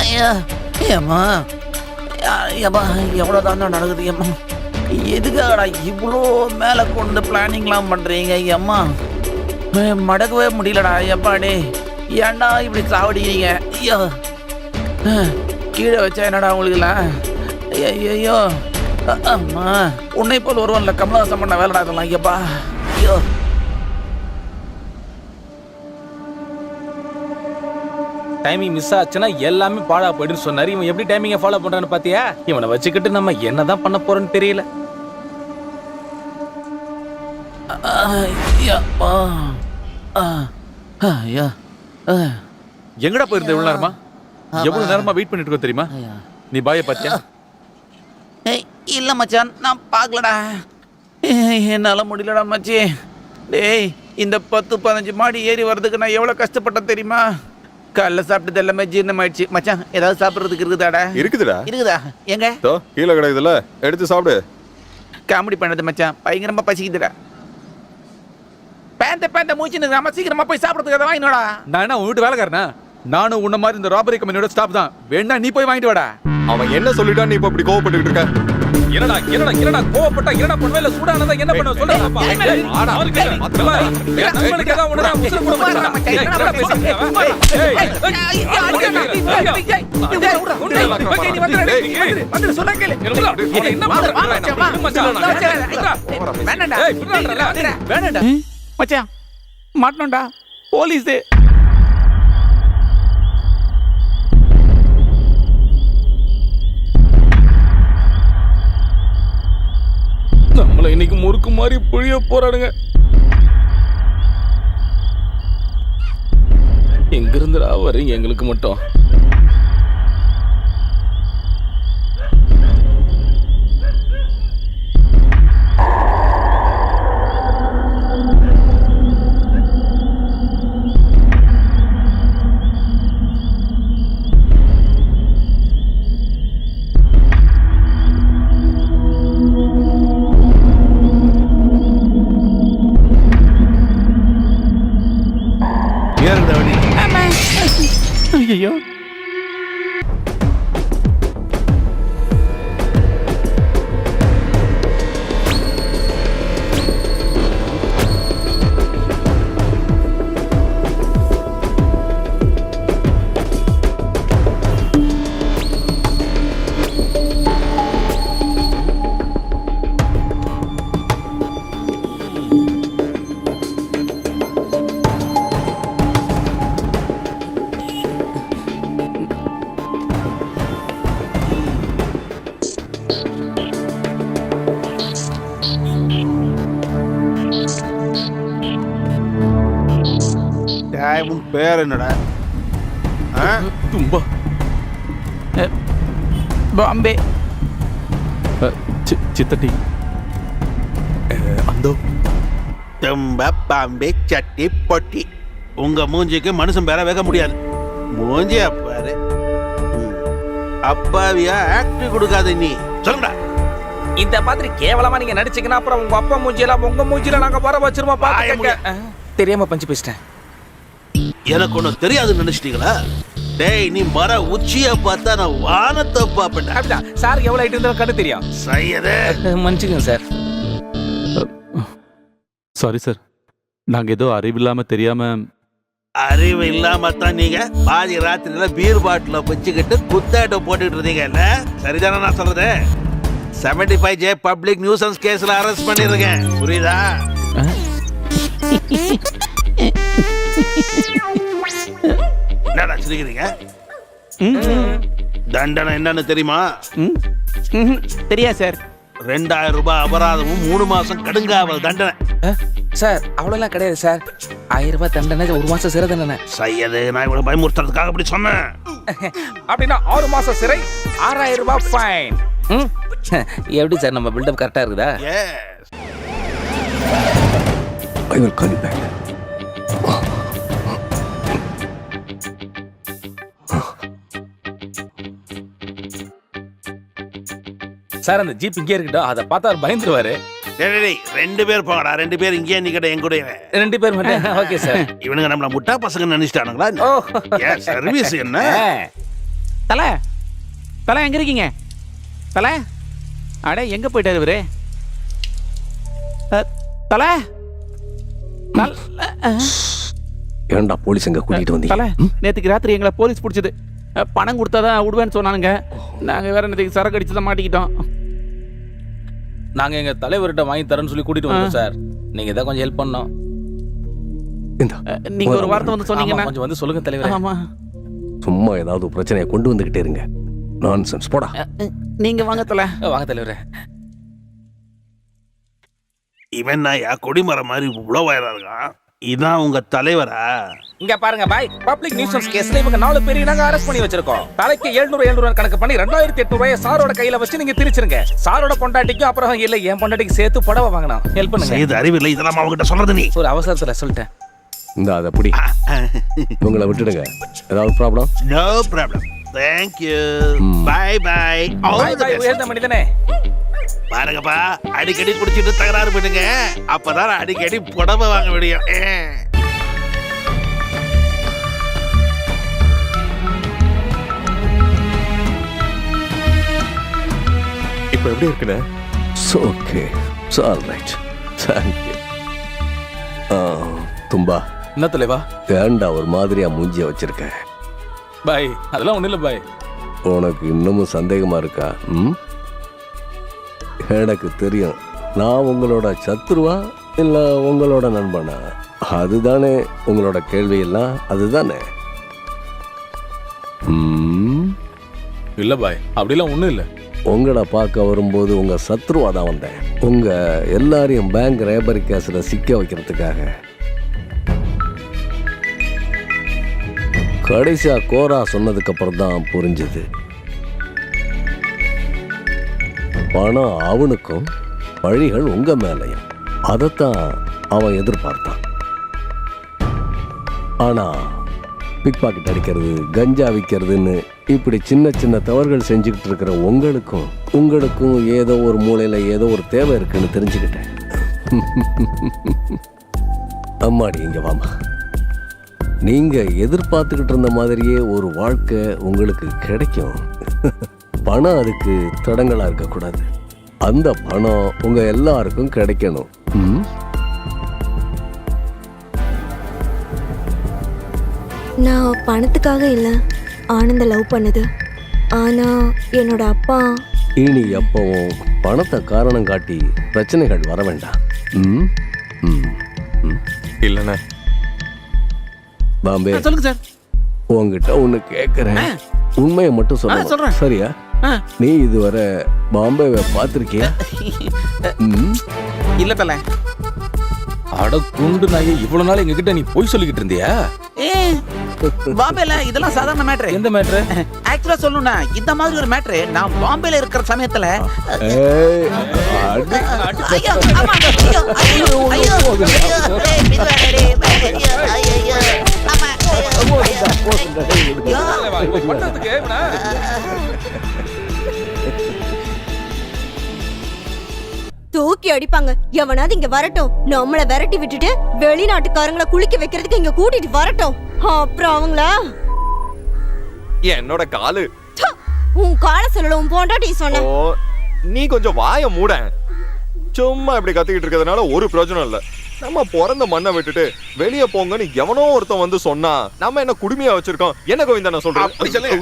ஐயா ஏம்மா ஏம்மா எவ்வளோதாண்டா நடக்குது ஏம்மா எதுக்காடா இவ்வளோ மேலே கொண்டு பிளானிங்லாம் பண்ணுறீங்க ஐயம்மா மடக்கவே முடியலடா எப்பாடே ஏன்டா இப்படி சாவடிக்கிறீங்க ஐயோ கீழே வச்சா என்னடா உங்களுக்குலாம் ஐயோ அம்மா உன்னை போல் ஒருவன்ல கமலஹாசன் பண்ண வேலைடா இதெல்லாம் ஐயப்பா ஐயோ டைமிங் மிஸ் ஆச்சுன்னா எல்லாமே பாழா போயிடுன்னு சொன்னாரு. இவன் எப்படி டைமிங்கை ஃபாலோ பண்றான்னு பாத்தியா? இவனை வச்சுக்கிட்டு நம்ம என்னதான் பண்ண போறோம்னு தெரியல. எங்கடா போயிருந்த இவ்வளவு நேரமா? எவ்வளவு நேரமா வெயிட் பண்ணிட்டு இருக்கோம் தெரியுமா? நீ பாய பாத்தியா? இல்ல மச்சான் நான் பார்க்கலடா. என்னால முடியலடா மச்சி. டேய் இந்த 10-15 மாடி ஏறி வர்றதுக்கு நான் எவ்வளவு கஷ்டப்பட்டேன் தெரியுமா? காலைல சாப்பிட்டது எல்லாமே ஜீரணம் ஆயிடுச்சு. மச்சான் ஏதாவது சாப்பிட்றதுக்கு இருக்குதாடா? இருக்குதுடா. இருக்குதா? எங்க கீழே கிடைக்குதுல, எடுத்து சாப்பிடு. காமெடி பண்ணது மச்சான், பயங்கரமா பசிக்குதுடா. பேந்த மூச்சுன்னு நம்ம சீக்கிரமா போய் சாப்பிட்றதுக்கு அதை வாங்கினோடா. நான் என்ன உன் வீட்டு வேலைக்காரனா? நானும் உன்ன மாதிரி இந்த ராபரி கம்பெனியோட ஸ்டாப் தான். வேணா நீ போய் வாங்கிட்டு வாடா. அவன் என்ன சொல்லிட்டான் நீ இப்ப இப்படி கோவப்பட்டுக்கிட்டு இருக்க? என்னடா கோவப்பட்டா என்னடா பண்ணுவ? இல்ல சூடானதா என்ன பண்ணுவ சொல்லுப்பா. ஆடா மத்தல நம்மளுக்கு ஏதாவது ஒண்ணா முஸ்ல போட மாட்டாங்க. என்னடா பேசுறீங்க? வந்து சொல்ல கேளு. என்ன வேணாம்டா மச்சான், மாட்டணும்டா போலீஸ். நம்மள இன்னைக்கு முறுக்கு மாதிரி புழிய போறானுங்க. எங்க இருந்துடா வரீங்க எங்களுக்கு மட்டும்? ஐயோ உன் பேர் என்னடா? தும்பா பாம்பே சித்தட்டி அந்தோ தெம்ப பாம்பே சட்டி பொட்டி. உங்க மூஞ்சிக்கு மனுஷன் பேர வைக்க முடியாது. மூஞ்சி அப்பாரு அப்பாவியா ஆக்ட் கொடுக்காத நீ. சொல்லுடா. இந்த மாதிரி கேவலமா நீங்க நடிச்சீங்கன்னா அப்புறம் உங்க அப்பா மூஞ்சியெல்லாம் உங்க மூஞ்சில நாங்க வர வச்சிருமா பாத்துக்கங்க. தெரியாம பஞ்சு பேசிட்டேன். எனக்கு ஒண்ணு தெரியாதுன்னு நினைச்சிட்டீங்களா? டேய் நீ மர உச்சிய பார்த்தா நான் வானத்தை பாப்பேன்டா. சார் எவ்வளவு ஐட்டு இருந்தாலும் கண்டு தெரியும். சையதே மன்னிச்சுக்கங்க சார். சாரி சார், நாங்க ஏதோ அறிவில்லாம தெரியாம. அறிவு இல்லாம தான் நீங்க பாதி ராத்திரில பீர் பாட்டில வச்சுக்கிட்டு குத்தாட்டம் போட்டுக்கிட்டு இருந்தீங்கல்ல? சரிதானே நான் சொல்றது? 75J பப்ளிக் நியூசன்ஸ் கேஸ்ல அரெஸ்ட் பண்ணிருக்கேன். புரியுதா? என்னடா சிரிக்கிறீங்க? தண்டனை என்னன்னு தெரியுமா? தெரியா சார்? 2000 ரூபாய் அபராதமும் 3 மாசம் கடுங்காவல் தண்டனை. சார் அவ்வளோலாம் கிடையாது சார். 1000 ரூபாய் தண்டனை, 1 மாசம் சிறை தண்டனை. சையது நான் இவ்வளவு பயமுறுத்துறதுக்காக அப்படி சொன்னேன். அப்படின்னா 6 மாசம் சிறை, 6000 ரூபாய் ஃபைன். எப்படி சார் நம்ம பில்டப் கரெக்டா இருக்குதா? I will call you back. Sir அந்த ஜீப் இங்கே இருக்கட்டும், அதை பார்த்தா அவர் பயந்துருவாரு. டேய் 2 பேர் போங்கடா. 2 பேர் இங்கே நிக்கட என் கூட. 2 பேர் மட்டும் ஓகே சார். இவனுங்க நம்மள முட்டா பசங்க நினைச்சிட்டானுங்களா? சர்வீஸ் என்ன? தலை தலை எங்க இருக்கீங்க தலை? அட எங்க போயிட்டாரு இவரு? தலை ஏன்டா போலீஸ் எங்க கூட்டிட்டு வந்தீங்க? தலை நேற்றுக்கு ராத்திரி எங்களை போலீஸ் பிடிச்சது. பணம் கொடுத்தாதான் விடுவேன்னு சொன்னானுங்க. நாங்கள் வேற நேற்றுக்கு சரக்கு அடிச்சு தான் மாட்டிக்கிட்டோம். நாங்க எங்க தலைவர்கிட்ட வாங்கி தரேன்னு சொல்லி கூட்டிட்டு வந்தோம் சார். நீங்க தான் கொஞ்சம் ஹெல்ப் பண்ணோம். நீங்க ஒரு வார்த்தை வந்து சொன்னீங்கன்னா கொஞ்சம் வந்து சொல்லுங்க தலைவர். ஆமா சும்மா ஏதாவது பிரச்சனையை கொண்டு வந்துகிட்டே இருங்க. நான்சென்ஸ் போடா. நீங்க வாங்க தலை. வாங்க தலைவரே. இவன் நாயா கொடிமரம் மாதிரி இவ்வளோ வயரா இருக்கான். இதான் உங்க தலைவரா? இங்க பாருங்க பாய், பப்ளிக் நியூசன்ஸ் கேஸ்ல இவங்க 4 பேரையும் நாங்க அரெஸ்ட் பண்ணி வச்சிருக்கோம். தலைக்கு 700 கணக்கு பண்ணி 2800 சாரோட கையில வச்சு நீங்க பிரிச்சிருங்க. சாரோட பொண்டாட்டிக்கும் அப்புறம் இல்ல என் பொண்டாட்டிக்கு சேர்த்து புடவை வாங்கணும். ஹெல்ப் பண்ணுங்க. இது அறிவில்லை, இதெல்லாம் அவங்ககிட்ட சொல்றது நீ. ஒரு அவசரத்துல சொல்லிட்டேன். இந்த அதை அப்படி இவங்களை விட்டுடுங்க. ஏதாவது problem? No problem. Thank you. Bye bye. Bye bye உயர்ந்த மனிதனே. பாருங்கப்பா, அடிக்கடி குடிச்சிட்டு தகராறு பண்ணுங்க. அப்பதான் அடிக்கடி புடவை வாங்க முடியும். இப்போ எப்படி இருக்குண்ணே? Okay, all right. Thank you. Thumba, என்ன தலைவா? ஏன்டா ஒரு மாதிரியா மூஞ்சிய வச்சிருக்க? பாய் அதெல்லாம் ஒண்ணு இல்ல பாய். உனக்கு இன்னமும் சந்தேகமா இருக்கா? எனக்கு தெரியும். நான் உங்களோட சத்துருவா இல்ல உங்களோட நண்பனா? அதுதானே உங்களோட கேள்வி எல்லாம். அதுதானே? இல்ல பாய், அப்படிலாம் ஒண்ணும் இல்ல. உங்களை பார்க்க வரும்போது உங்க சத்ருவா தான் வந்தேன். உங்க எல்லாரையும் பேங்க் ரேபரி கேஸ்ல சிக்க வைக்கிறதுக்காக. கடைசியா கோரா சொன்னதுக்கு அப்புறம் தான் புரிஞ்சது. பணம் அவனுக்கும், வழிகள் உங்க மேலையும். அதைத்தான் அவன் எதிர்பார்த்தான். ஆனா பிக் பாக்கெட் அடிக்கிறது, கஞ்சா விற்கிறதுன்னு இப்படி சின்ன சின்ன தவறுகள் செஞ்சுக்கிட்டு இருக்கிற உங்களுக்கும் ஏதோ ஒரு மூலையில ஏதோ ஒரு தேவை இருக்குன்னு தெரிஞ்சுக்கிட்டேன். அம்மாடி இங்க வாமா. நீங்க எதிர்பார்த்துக்கிட்டு இருந்த மாதிரியே ஒரு வாழ்க்கை உங்களுக்கு கிடைக்கும். பணம் அதுக்கு தடங்களா இருக்கக்கூடாது. அந்த பணம் உங்க எல்லாருக்கும் கிடைக்கணும். நான் பணத்துக்காக இல்லை ஆனந்த லவ் பண்ணது. ஆனா என்னோட அப்பா இனி எப்பவும் பணத்தை காரணம் காட்டி பிரச்சனைகள் வர வேண்டாம். இல்லண்ணே. பாம்பே, சொல்லுங்க சார். உங்ககிட்ட ஒண்ணு கேக்குறேன். உண்மையை மட்டும் சொல்றேன். சொல்ல சரியா? நீ இதுவரை பாம்பேவை பார்த்திருக்கியா? இல்ல தலை. அட குண்டு நாயே, இவ்வளவு நாள் எங்க கிட்ட நீ போய் சொல்லிக்கிட்டு இருந்தியா? பாம்பேல இதெல்லாம் சாதாரண மேட்ரு. எந்த மேட்ரு? ஆக்சுவலா சொல்லணும்னா இந்த மாதிரி ஒரு மேட்ரு நான் பாம்பேல இருக்கிற சமயத்துல ஏய், அடி. ஐயோ, அம்மா, ஐயோ, ஐயோ, ஐயோ, ஏய், பின்னாடி, ஐயோ, ஐயோ, அம்மா, தலைவா, இப்ப பண்ணதுக்கு இவனா? தூக்கி அடிப்பாங்க. எவனாவது இங்க வரட்டும். நம்மள விரட்டி விட்டுட்டு வெளிநாட்டுக்காரங்களை குளிக்க வைக்கிறதுக்கு இங்க கூட்டிட்டு வரட்டும். அப்புறம் அவங்கள என்னோட காலு. உன் கால சொல்லல, உன் பொண்டாட்டி சொன்ன. ஓ, நீ கொஞ்சம் வாய மூட. சும்மா இப்படி கத்திக்கிட்டு இருக்கிறதுனால ஒரு பிரயோஜனம் இல்ல. நம்ம பிறந்த மண்ணை விட்டுட்டு வெளியே போங்கன்னு எவனோ ஒருத்தன் வந்து சொன்னா நம்ம என்ன குடுமையா வச்சிருக்கோம்? என்ன கோவிந்தா நான் சொல்றேன். அப்படி சொல்லுங்க.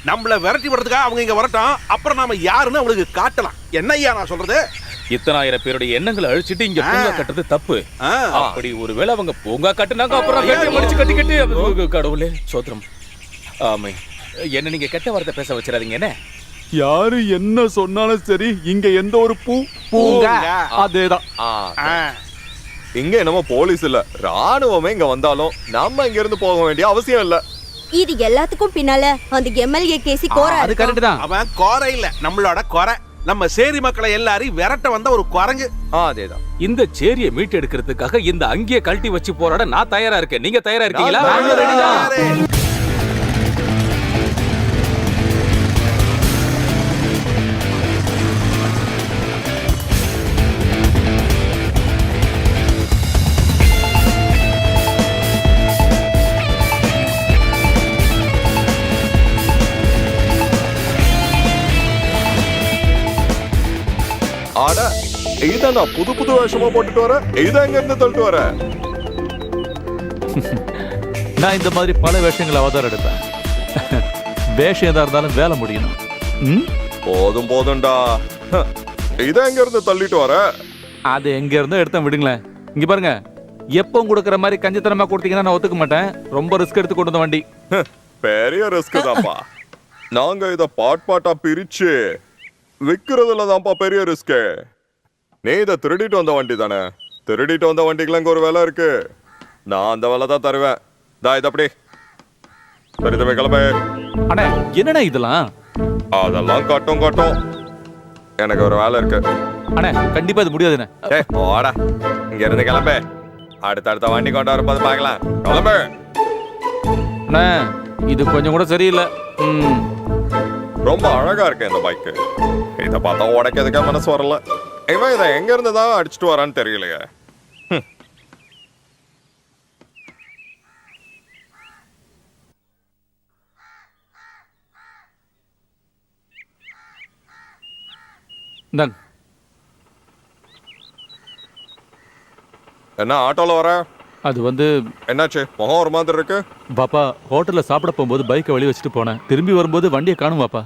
நம்மள விரட்டி விடுறதுக்காக அவங்க இங்க வரட்டும். அப்புறம் நாம யாருன்னு அவங்களுக்கு காட்டலாம். என்ன ஐயா நான் சொல்றது? இத்தனாயிரம் பேருடைய எண்ணங்களை அழிச்சிட்டு இங்க பூங்கா கட்டுறது தப்பு. அப்படி ஒருவேளை அவங்க பூங்கா கட்டுனாங்க அப்புறம் மடிச்சு கட்டி கடவுளே சோத்திரம். ஆமை, என்ன நீங்க கெட்ட வார்த்தை பேச வச்சிடாதீங்க. என்ன யாரு என்ன சொன்னாலும் சரி, இங்க எந்த ஒரு பூங்கா அதேதான். இங்க என்னமோ போலீஸ் இல்ல, ராணுவமே இங்க வந்தாலும் நம்ம இங்க இருந்து போக வேண்டிய அவசியம் இல்ல. இது எல்லாத்துக்கும் பின்னால அந்த எம்எல்ஏ கேசி கோரா. அது கரெக்ட் தான். அவன் கோரை இல்ல, நம்மளோட கோரை. நம்ம சேரி மக்களை எல்லாரையும் விரட்ட வந்த ஒரு குரங்கு. அதேதான். இந்த சேரியை மீட்டு எடுக்கிறதுக்காக இந்த அங்கேயே கழட்டி வச்சு போராட நான் தயாரா இருக்கேன். நீங்க தயாரா இருக்கீங்களா? ஆட இத நான் புது புது வேஷமா போட்டுட்டு வரேன். இத எங்க இருந்து தள்ளிட்டு வர? நான் இந்த மாதிரி பல வேஷங்களை அவதாரம் எடுப்பேன். வேஷம் எதா இருந்தாலும் வேலை முடியணும். போதும் போதும்டா. இத எங்க இருந்து தள்ளிட்டு வர? அது எங்க இருந்தோ எடுத்தேன், விடுங்களேன். இங்க பாருங்க, எப்பவும் கொடுக்கற மாதிரி கஞ்சித்தனமா கொடுத்தீங்கன்னா நான் ஒத்துக்க மாட்டேன். ரொம்ப ரிஸ்க் எடுத்து கொண்டு வந்த வண்டி. பெரிய ரிஸ்க் தான்ப்பா. நாங்க இத பாட்டா பிரிச்சு விக்கிறதுல தான்ப்பா பெரிய ரிஸ்க். நீ இத திருடிட்டு வந்த வண்டி தானே? திருடிட்டு வந்த வண்டிக்குலாம் இங்க ஒரு விலை இருக்கு. நான் அந்த விலை தான் தருவேன். இத அப்படி சரி தம்பி கிளம்பு. அண்ணே, என்னண்ணே இதெல்லாம்? அதெல்லாம் கட்டும். எனக்கு ஒரு வேலை இருக்கு. அண்ணே, கண்டிப்பா இது முடியாதுண்ணே. ஏய் போடா, இங்க இருந்து கிளம்பு. அடுத்த வண்டி கொண்டு வரும்போது பார்க்கலாம். கிளம்பு. அண்ணே, இது கொஞ்சம் கூட சரியில்லை. ரொம்ப அழகா இருக்கு இந்த பைக்கு. இத பார்த்தா உடைக்கிறதுக்கே மனசு வரல. இவன் இதை எங்க இருந்து தான் அடிச்சுட்டு வரான்னு தெரியலையே. இந்தாங்க. என்ன ஆட்டோல வர? அது வந்து என்னாச்சு? முகம் ஒரு மாதிரி இருக்கு. பாப்பா, ஹோட்டல்ல சாப்பிட போகும்போது பைக்கை வெளியே வச்சுட்டு போனேன். திரும்பி வரும்போது வண்டியை காணும் பாப்பா.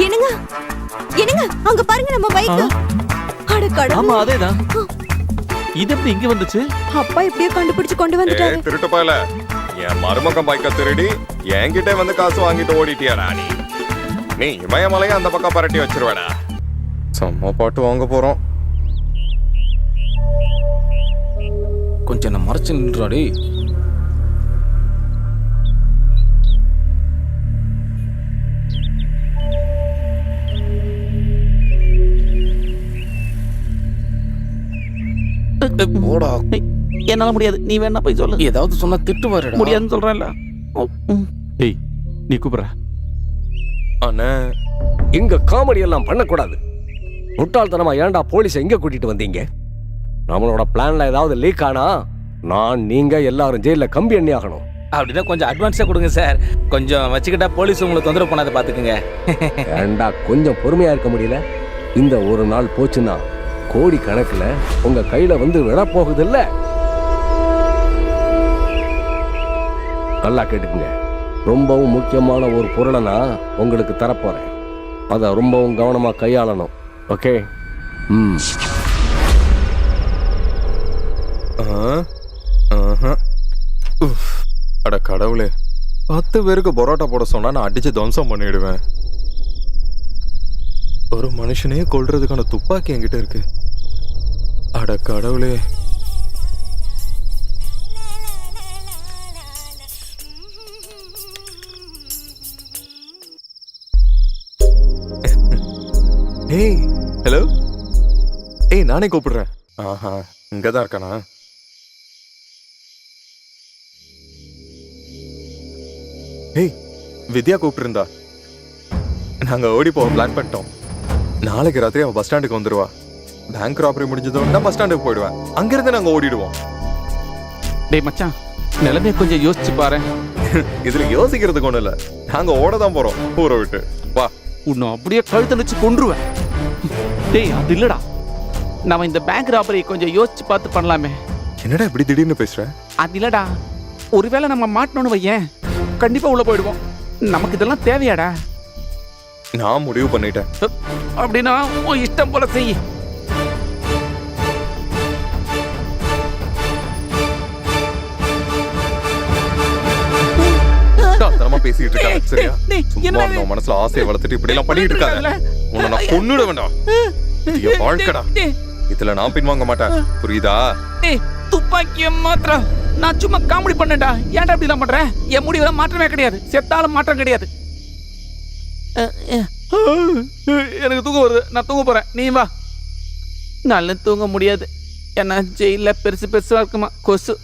என்னங்க என்னங்க, அங்க பாருங்க நம்ம பைக். அட கடவுளே. ஆமா, அதேதான். இது எப்படி இங்க வந்துச்சு? அப்பா எப்படியோ கண்டுபிடிச்சு கொண்டு வந்துட்டாரு. திருட்டு போயல, என் மருமகன் பைக்கை திருடி என்கிட்ட வந்து காசு வாங்கிட்டு ஓடிட்டியாடா நீ. நீ இமயமலையை அந்த பக்கம் பரட்டி வச்சிருவேடா. சும்மா பாட்டு வாங்க போறோம். கொஞ்சம் நான் மறைச்சு நின்றாடி. போடா. என்னால முடியாது, நீ வேணா போய் சொல்லு. ஏதாவது சொன்னா திட்டு வரடா. முடியாதுன்னு சொல்றேன்ல. ஏய், நீ கூப்பிடுற. அண்ணே, இங்க காமெடி எல்லாம் பண்ணக்கூடாது. முட்டாள்தனமா ஏன்டா போலீஸை இங்க கூட்டிட்டு வந்தீங்க? நம்மளோட பிளான்ல ஏதாவது லீக் ஆனா நீங்க எல்லாரும் ஜெயில கம்பி எண்ணி ஆகணும். அப்படின்னா கொஞ்சம் அட்வான்ஸா கொடுங்க சார். கொஞ்சம் வச்சுக்கிட்டா போலீஸ் உங்களை தொந்தரவு பண்ணாத பாத்துக்குங்க. ஏன்டா கொஞ்சம் பொறுமையா இருக்க முடியல? இந்த ஒரு நாள் போச்சுன்னா கோடி கணக்குல உங்க கையில வந்து விழ போகுது இல்ல. நல்லா கேட்டுக்குங்க. ரொம்பவும் முக்கியமான ஒரு பொருளை நான் உங்களுக்கு தரப்போறேன். அதை ரொம்பவும் கவனமா கையாளணும். ஓகே? அட கடவுளே, 10 பேருக்கு பரோட்டா போட சொன்னா நான் அடிச்சு துவம்சம் பண்ணிடுவேன். ஒரு மனுஷனையே கொல்றதுக்கான துப்பாக்கி என்கிட்ட இருக்கு. அட கடவுளே. ஏய், ஹலோ. ஏய், நானே கூப்பிடுறேன். ஆஹா, இங்கதான் இருக்கானா? ஏய், வித்யா கூப்பிட்டு நாங்க ஓடி போக பிளான் பண்ணிட்டோம். நாளைக்கு ராத்திரி அவன் பஸ் ஸ்டாண்டுக்கு வந்துருவா. பேங்க் ராபரி முடிஞ்சதும் நான் பஸ் ஸ்டாண்டுக்கு போயிடுவேன். அங்கிருந்து நாங்க ஓடிடுவோம். டேய் மச்சான், நிலைமைய கொஞ்சம் யோசிச்சு பாரு. இதுல யோசிக்கிறதுக்கு ஒண்ணு இல்ல. நாங்க ஓடதான் போறோம் ஊரை விட்டு. வா. உன்னை அப்படியே கழுத்தை வச்சு கொன்றுவேன். டேய், அது இல்லடா, நம்ம இந்த பேங்க் ராபரி கொஞ்சம் யோசிச்சு பார்த்து பண்ணலாமே. என்னடா இப்படி திடீர்னு பேசுற? அது இல்லடா, ஒருவேளை நம்ம மாட்டணும்னு வையேன், கண்டிப்பா உள்ள போயிடுவோம். நமக்கு இதெல்லாம் தேவையாடா? நான் முடிவு பண்ணிட்டேன். அப்படின்னா உன் இஷ்டம் போல செய். தரமா பேசிட்டு இருக்காங்க. சரியா? டேய், சும்மா என்னடா நம்ம மனசுல ஆசையை வளர்த்துட்டு இப்படி எல்லாம் பண்ணிட்டு இருக்காங்க. உன்னை நான் கொன்னுட வேண்டாம். இது என் வாழ்க்கைடா. இதுல நான் பின்வாங்க மாட்டேன். புரியுதா? டேய், துப்பாக்கிய மாத்திரம் நான் சும்மா காமெடி பண்ணேன்டா. ஏன்டா இப்படி எல்லாம் பண்ற? என் முடிவுல மாற்றமே கிடையாது. செத்தாலும் மாற்றம் கிடையாது. எனக்கு தூக்கம் வருது, நான் தூங்க போறேன். நீ வா. நல்ல தூங்க முடியாது. ஏன்னா ஜெயில பெருசு பெருசா இருக்குமா கொசு.